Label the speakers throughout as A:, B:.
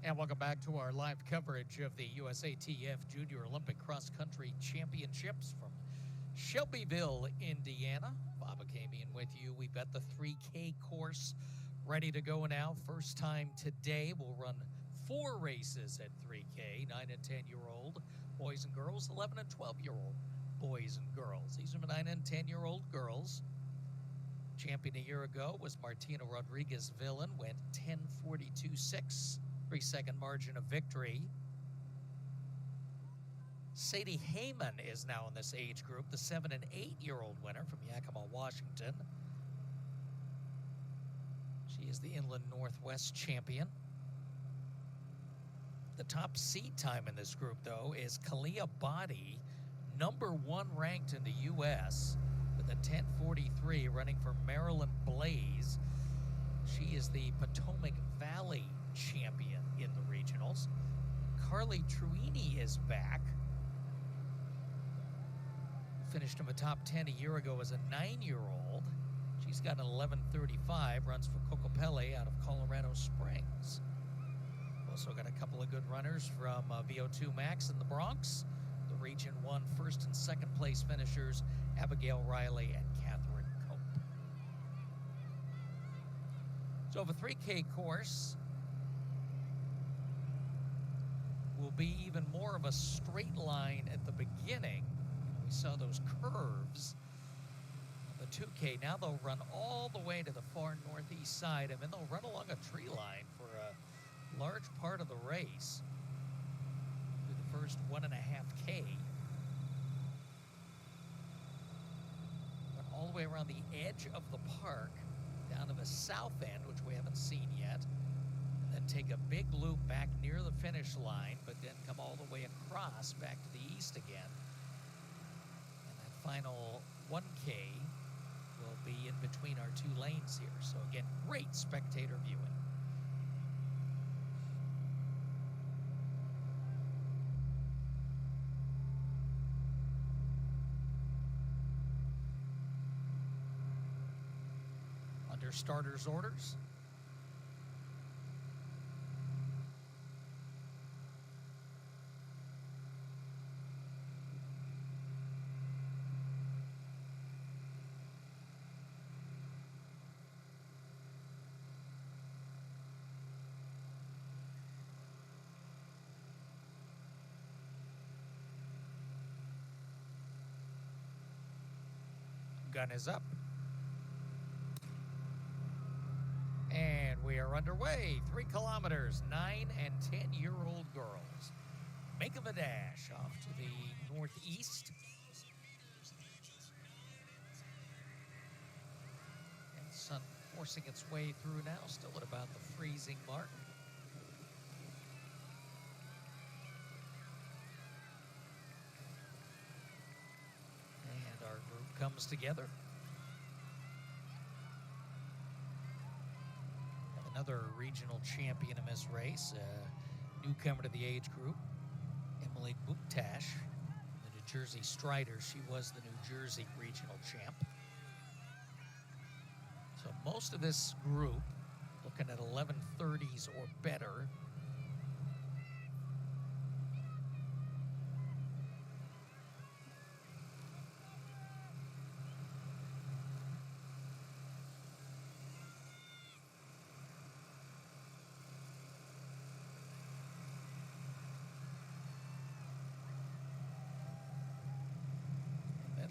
A: And welcome back to our live coverage of the USATF Junior Olympic Cross Country Championships from Shelbyville, Indiana. Bob Akamian with you. We've got the 3K course ready to go now. First time today. We'll run 4 races at 3K, 9 and 10-year-old boys and girls, 11 and 12-year-old boys and girls. These are the 9 and 10-year-old girls. Champion a year ago was Martina Rodriguez-Villan, went 10:42.6. 3-second margin of victory. Sadie Heyman is now in this age group, the 7 and 8-year-old winner from Yakima, Washington. She is the Inland Northwest champion. The top seed time in this group, though, is Kalia Body, number 1 ranked in the U.S. with a 10:43, running for Maryland Blaze. She is the Potomac Valley champion in the regionals. Carly Truini is back. Finished in the top 10 a year ago as a 9-year-old. She's got an 11:35, runs for Kokopelli out of Colorado Springs. Also got a couple of good runners from VO2 Max in the Bronx. The Region 1 first and second place finishers, Abigail Riley and Catherine Cope. So the 3K course will be even more of a straight line at the beginning. We saw those curves on the 2K. Now they'll run all the way to the far northeast side, and then they'll run along a tree line for a large part of the race through the first 1.5K. Run all the way around the edge of the park down to the south end, which we haven't seen yet. Then take a big loop back near the finish line, but then come all the way across back to the east again. And that final 1K will be in between our 2 lanes here. So again, great spectator viewing. Under starters' orders, gun is up. And we are underway. 3 kilometers, 9 and 10-year-old girls. Making the dash off to the northeast. And sun forcing its way through now, still at about the freezing mark. And our group comes together. Another regional champion in this race, newcomer to the age group, Emily Buktash, the New Jersey Strider. She was the New Jersey regional champ. So most of this group looking at 11:30s or better.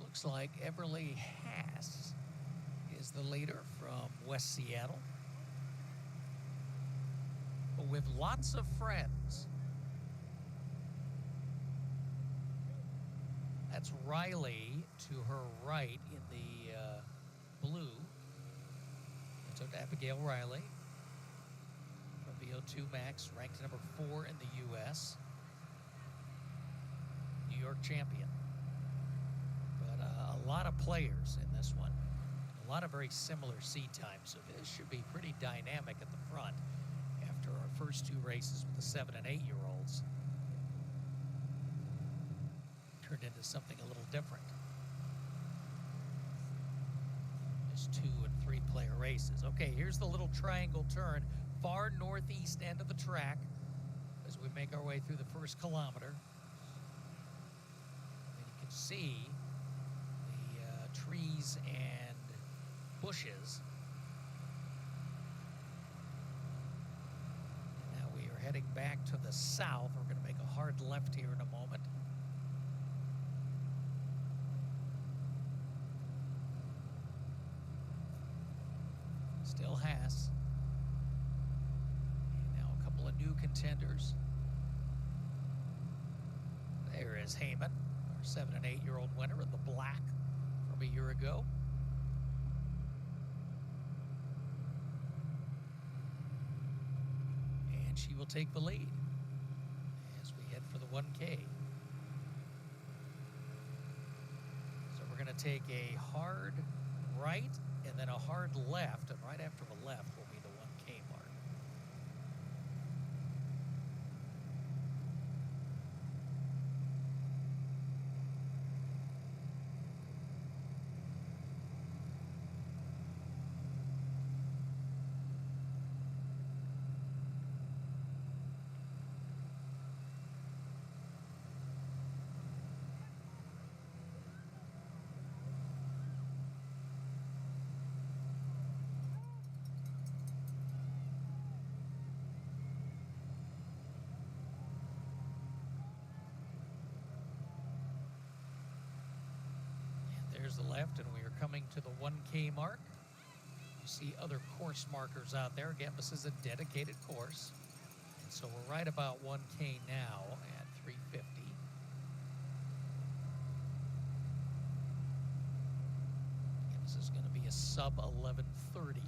A: Looks like Everly Haas is the leader from West Seattle. But with lots of friends. That's Riley to her right in the blue. That's Abigail Riley from VO2 Max, ranked number 4 in the U.S. New York champion. But a lot of players in this one. A lot of very similar seed times, so this should be pretty dynamic at the front after our first 2 races with the 7 and 8-year-olds. Turned into something a little different. Just 2 and 3 player races. Okay, here's the little triangle turn, far northeast end of the track. as we make our way through the first kilometer. And you can see the trees and bushes. And now we are heading back to the south. We're going to make a hard left here in a moment. Still Haas. And now a couple of new contenders. There is Heyman, our 7 and 8-year-old winner in the black from a year ago. And she will take the lead as we head for the 1K. So we're going to take a hard right and then a hard left, and right after the left will be the 1K mark. There's the left, and we are coming to the 1K mark. You see other course markers out there. Again, this is a dedicated course. And so we're right about 1K now at 350. And this is going to be a sub 11:30.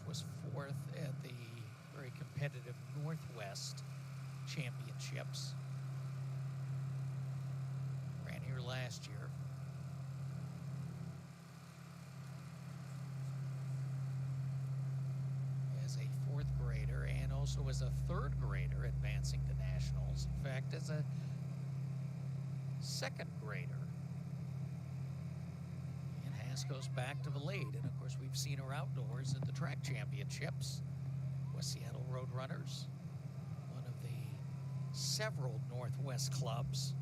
A: Was fourth at the very competitive Northwest Championships. Ran here last year. As a fourth grader and also as a third grader advancing to nationals. In fact, as a second grader. Goes back to the lead, and of course we've seen her outdoors at the track championships. West Seattle Roadrunners, one of the several Northwest clubs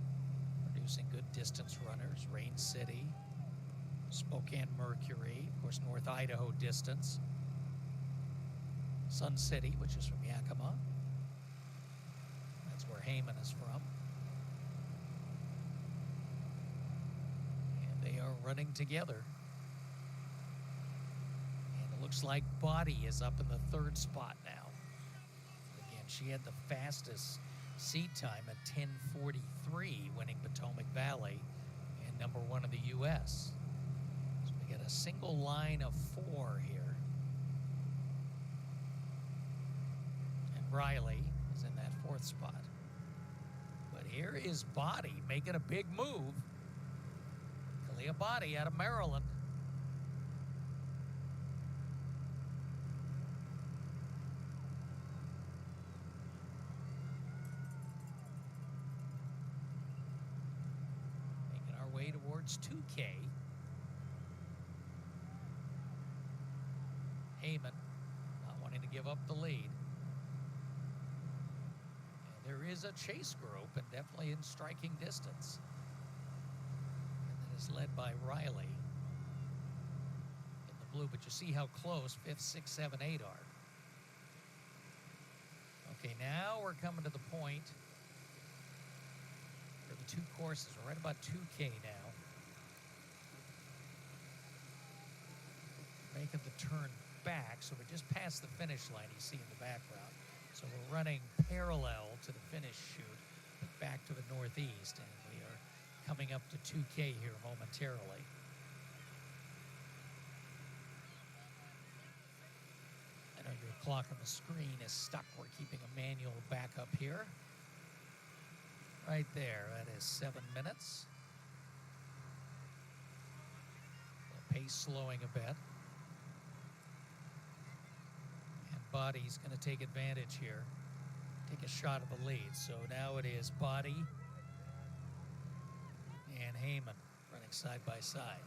A: producing good distance runners. Rain City, Spokane Mercury, of course North Idaho Distance, Sun City, which is from Yakima. That's where Heyman is from. And they are running together. Looks like Body is up in the third spot now. Again, she had the fastest seed time at 10:43, winning Potomac Valley and number 1 in the U.S. So we got a single line of 4 here. And Riley is in that 4th spot. But here is Body making a big move. Kalia Body out of Maryland. Towards 2K. Heyman not wanting to give up the lead. And there is a chase group, and definitely in striking distance. And that is led by Riley in the blue, but you see how close 5th, 6th, 7, 8 are. Okay, now we're coming to the point where the two courses are right about 2K now. Making the turn back, so we're just past the finish line you see in the background. So we're running parallel to the finish chute, but back to the northeast, and we are coming up to 2K here momentarily. I know your clock on the screen is stuck. We're keeping a manual backup here. Right there, that is 7 minutes. The pace slowing a bit. Body's going to take advantage here, take a shot of the lead. So now it is Body and Heyman running side by side.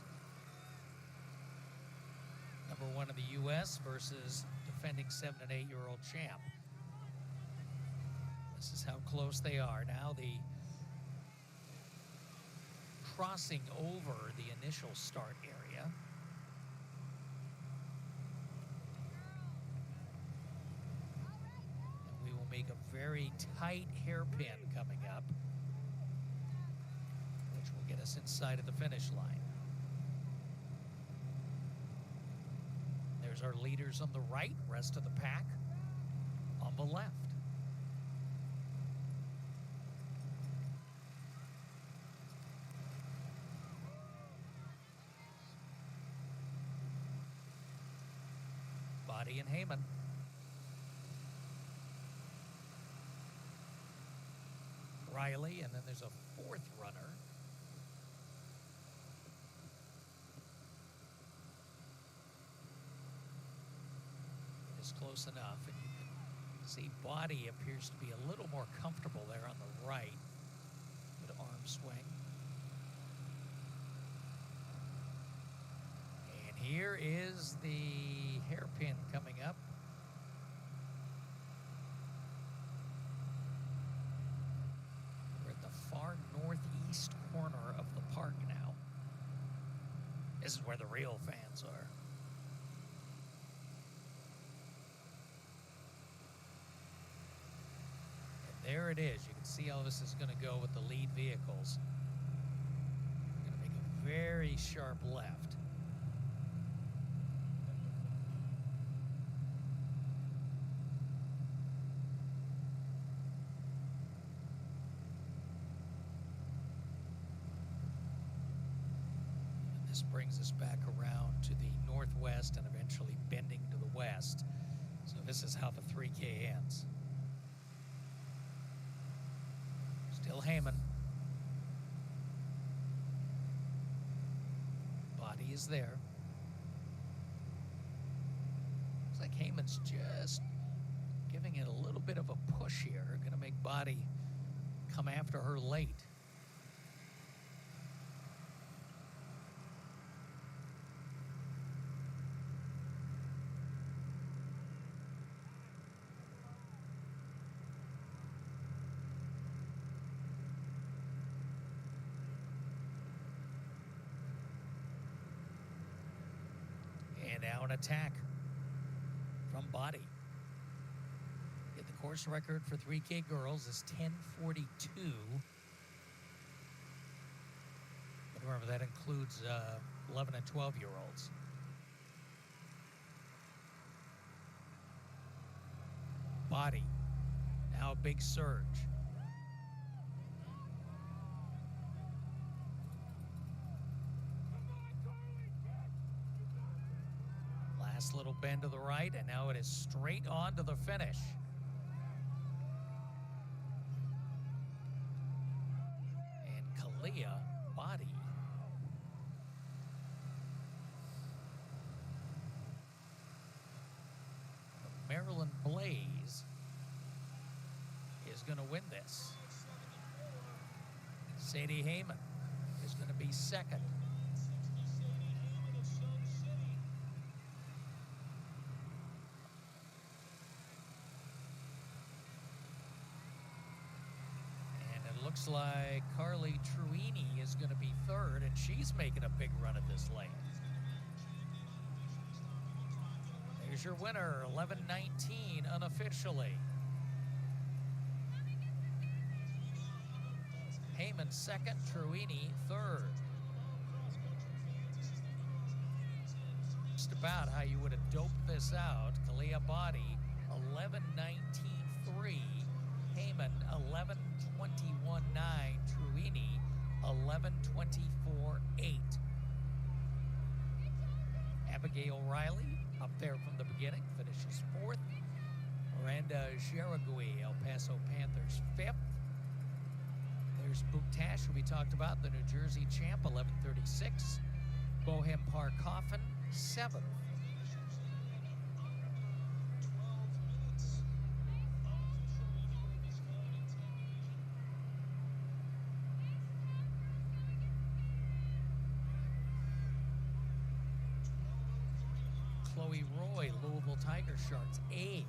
A: Number 1 in the U.S. versus defending 7- and 8-year-old champ. This is how close they are. Now the crossing over the initial start area. And we will make a very tight hairpin coming up, which will get us inside of the finish line. There's our leaders on the right, rest of the pack on the left. Body and Heyman. Riley, and then there's a 4th runner. It's close enough, and you can see Body appears to be a little more comfortable there on the right. Good arm swing. And here is the hairpin coming up. We're at the far northeast corner of the park now. This is where the real fans are. And there it is. You can see how this is going to go with the lead vehicles. We're going to make a very sharp left. This brings us back around to the northwest and eventually bending to the west. So this is how the 3K ends. Still Heyman. Body is there. Looks like Heyman's just giving it a little bit of a push here. Going to make Body come after her late. Now an attack from Body. Get the course record for 3K girls is 10:42. But remember, that includes 11 and 12-year-olds. Body. Now a big surge. Little bend to the right, and now it is straight on to the finish. And Kalia Body. Maryland Blaze is going to win this. Sadie Heyman is going to be second. Looks like Carly Truini is going to be third, and she's making a big run at this lane. There's your winner, 11:19 unofficially. Heyman second, Truini third. Just about how you would have doped this out. Kalia Body, 11:19.3. Heyman, 11:21.9. Truini, 11:24.8. Abigail Riley, up there from the beginning, finishes fourth. Miranda Jaragui, El Paso Panthers, fifth. There's Buktash, who we talked about, the New Jersey champ, 11:36. Bohem Park Coffin, seventh. Chloe Roy, Louisville Tiger Sharks, 8th.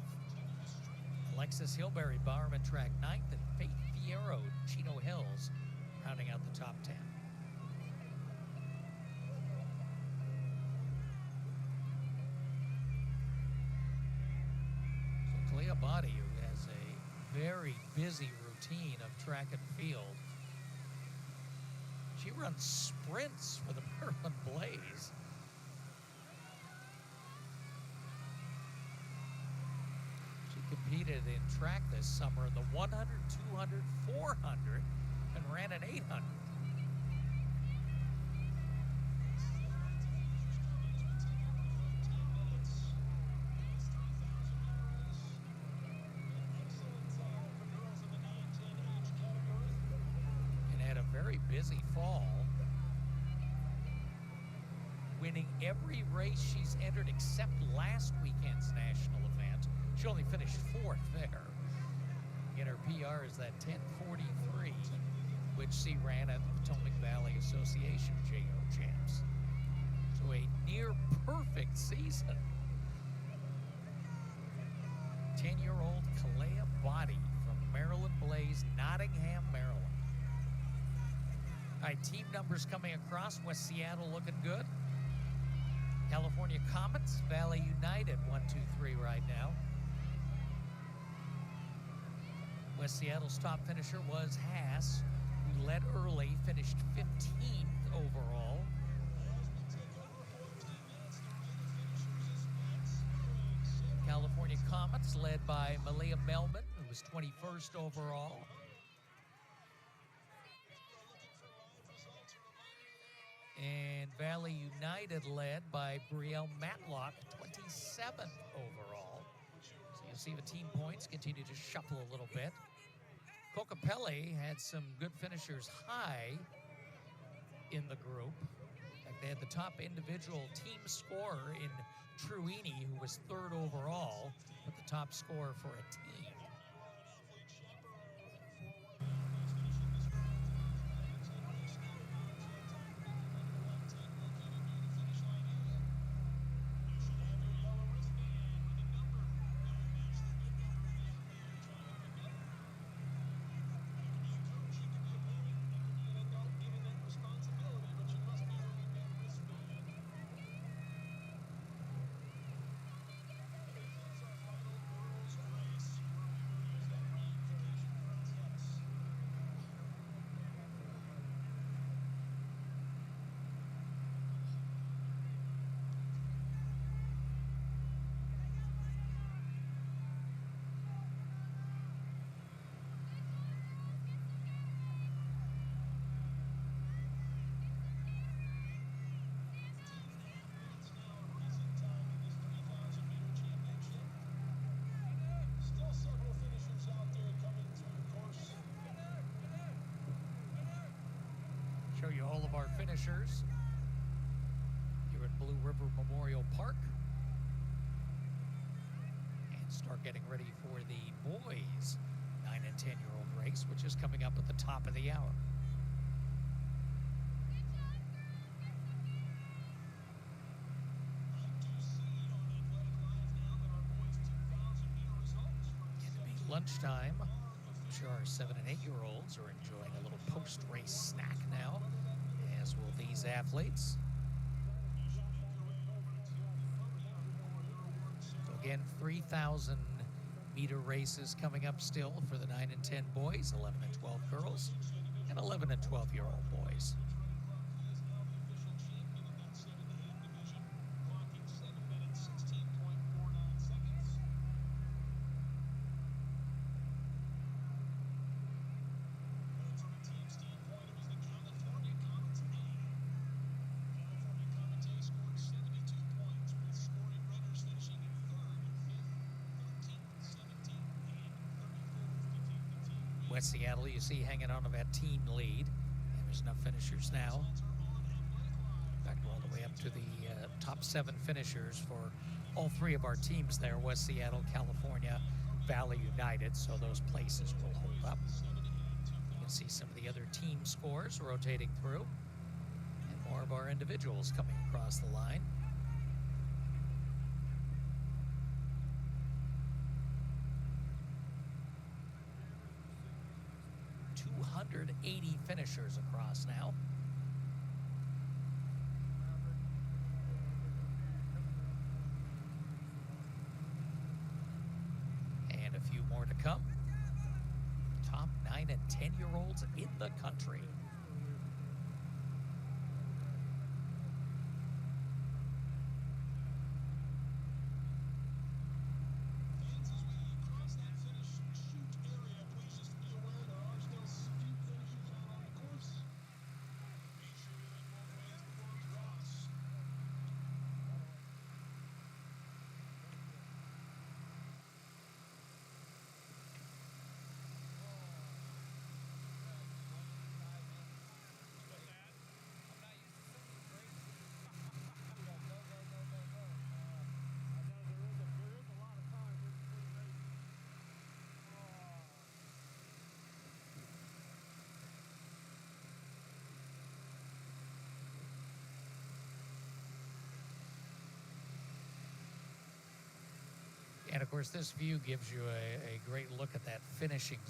A: Alexis Hilberry, Bowerman Track, 9th. And Faith Fierro, Chino Hills, rounding out the top 10. So Clea Body, who has a very busy routine of track and field, she runs sprints for the Maryland Blaze. She competed in track this summer in the 100, 200, 400, and ran an 800. Very busy fall, winning every race she's entered except last weekend's national event. She only finished 4th there. And her PR is that 10:43, which she ran at the Potomac Valley Association JO Champs. So a near perfect season. 10-year-old Kalea Body from Maryland Blaze, Nottingham, Maryland. All right, team numbers coming across. West Seattle looking good. California Comets, Valley United, 1, 2, 3 right now. West Seattle's top finisher was Haas, who led early, finished 15th overall. California Comets led by Malia Melman, who was 21st overall. And Valley United led by Brielle Matlock, 27th overall. So you'll see the team points continue to shuffle a little bit. Kokopelli had some good finishers high in the group. In fact, they had the top individual team scorer in Truini, who was 3rd overall, but the top scorer for a team. Show you all of our finishers here at Blue River Memorial Park. And start getting ready for the boys' 9 and 10-year-old race, which is coming up at the top of the hour. It'll be lunchtime. I'm sure our 7 and 8-year-olds are enjoying a little post-race snack now, as will these athletes. So again, 3,000 meter races coming up still for the 9 and 10 boys, 11 and 12 girls, and 11 and 12-year-old boys. West Seattle, you see, hanging on to that team lead. And there's enough finishers now. In fact, all the way up to the top 7 finishers for all 3 of our teams there, West Seattle, California, Valley United, so those places will hold up. You can see some of the other team scores rotating through, and more of our individuals coming across the line. 180 finishers across now. And a few more to come. Top 9 and 10-year-olds in the country. And of course, this view gives you a great look at that finishing